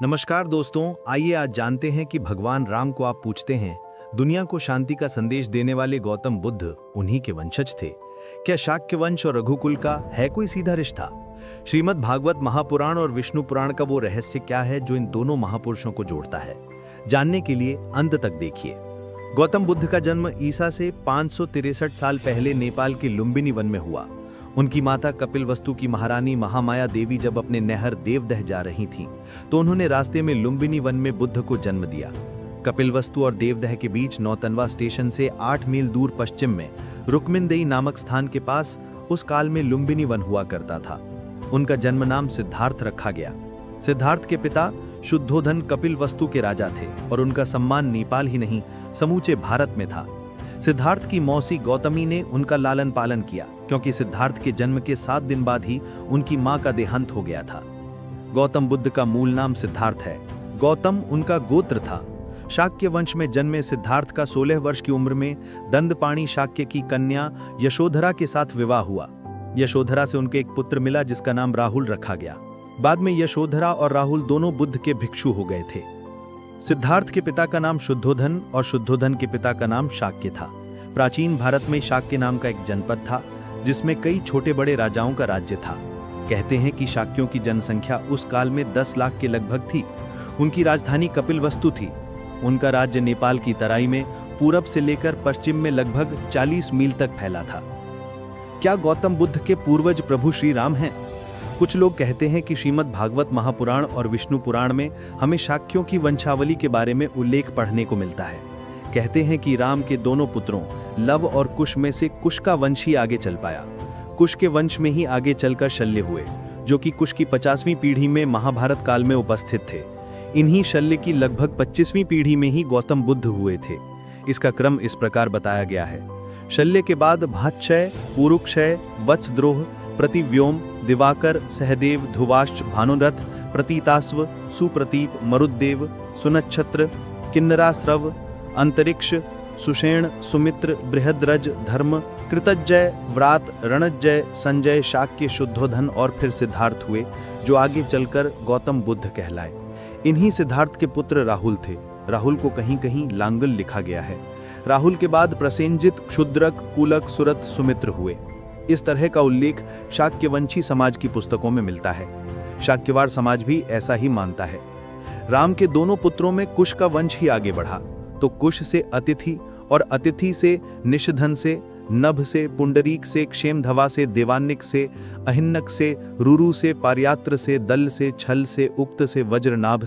नमस्कार दोस्तों, आइए आज जानते हैं कि भगवान राम को आप पूछते हैं, दुनिया को शांति का संदेश देने वाले गौतम बुद्ध उन्हीं के वंशज थे। क्या शाक्य वंश और रघुकुल का है कोई सीधा रिश्ता? श्रीमद् भागवत महापुराण और विष्णु पुराण का वो रहस्य क्या है जो इन दोनों महापुरुषों को जोड़ता है? जानने के लिए अंत तक देखिए। गौतम बुद्ध का जन्म ईसा से 563 साल पहले नेपाल के लुम्बिनी वन में हुआ। उनकी माता कपिलवस्तु की महारानी महामाया देवी जब अपने नहर देवदह जा रही थीं, तो उन्होंने रास्ते में लुम्बिनी वन में बुद्ध को जन्म दिया। कपिलवस्तु और देवदह के बीच नौतनवा स्टेशन से 8 मील दूर पश्चिम में रुक्मिनदेई नामक स्थान के पास उस काल में लुम्बिनी वन हुआ करता था। उनका जन्म नाम सिद्धार्थ रखा गया। सिद्धार्थ के पिता शुद्धोधन कपिलवस्तु के राजा थे और उनका सम्मान नेपाल ही नहीं समूचे भारत में था। सिद्धार्थ की मौसी गौतमी ने उनका लालन पालन किया, क्योंकि सिद्धार्थ के जन्म के 7 दिन बाद ही उनकी मां का देहांत हो गया था। गौतम बुद्ध का मूल नाम सिद्धार्थ है। गौतम उनका गोत्र था। शाक्य वंश में जन्मे सिद्धार्थ का 16 वर्ष की उम्र में दंदपाणि शाक्य की कन्या यशोधरा के साथ विवाह हुआ। यशोधरा से उनके एक पुत्र मिला जिसका नाम राहुल रखा गया। बाद में यशोधरा और राहुल दोनों बुद्ध के भिक्षु हो गए थे। सिद्धार्थ के पिता का नाम शुद्धोधन और शुद्धोधन के पिता का नाम शाक्य था। प्राचीन भारत में शाक्य नाम का एक जनपद था जिसमें कई छोटे बड़े राजाओं का राज्य था। कहते हैं कि शाक्यों की जनसंख्या उस काल में 10 लाख के लगभग थी। उनकी राजधानी कपिलवस्तु थी। उनका राज्य नेपाल की तराई में पूरब से लेकर पश्चिम में लगभग 40 मील तक फैला था। क्या गौतम बुद्ध के पूर्वज प्रभु श्री राम हैं? कुछ लोग कहते हैं कि श्रीमद् भागवत महापुराण और विष्णु पुराण में हमें शाक्यों की वंशावली के बारे में उल्लेख पढ़ने को मिलता है। कहते हैं कि राम के दोनों पुत्रों लव और कुश में से कुश का वंश ही आगे चल पाया। कुश के वंश में ही आगे चलकर शल्य हुए, जो कि कुश की 50वीं पीढ़ी में महाभारत काल में उपस्थित थे। इन्हीं शल्य की लगभग 25वीं पीढ़ी में ही गौतम बुद्ध हुए थे। इसका क्रम इस प्रकार बताया गया है। शल्य के बाद भातक्षय, पुरुक्षय, वत्सद्रोह, प्रतिव्योम, दिवाकर, सहदेव, ध्रुवाश्च, भानुरथ, प्रतीतास्व, सुप्रतीप, मरुद्देव, सुनक्षत्र, किन्नरास्रव, अंतरिक्ष, सुषेण, सुमित्र, बृहद्रज, धर्म, कृतज्जय, व्रात, रणज्जय, संजय, शाक्य, शुद्धोधन और फिर सिद्धार्थ हुए, जो आगे चलकर गौतम बुद्ध कहलाए। इन्हीं सिद्धार्थ के पुत्र राहुल थे। राहुल को कहीं कहीं लांगल लिखा गया है। राहुल के बाद प्रसेनजित, क्षुद्रक, कुलक, सुरत, सुमित्र हुए। इस तरह का उल्लेख शाक्यवंशी समाज की पुस्तकों में मिलता है। शाक्यवाड़ समाज भी ऐसा ही मानता है। राम के दोनों पुत्रों में कुश का वंश ही आगे बढ़ा, तो कुश से अतिथि और अतिथि से निषधन से, नभ से, पुंडरीक से, क्षेमधवा से, देवान्निक से, अहिन्नक से, रुरु से, पार्यात्र से, दल से, छल से, उक्त से, वज्रनाभ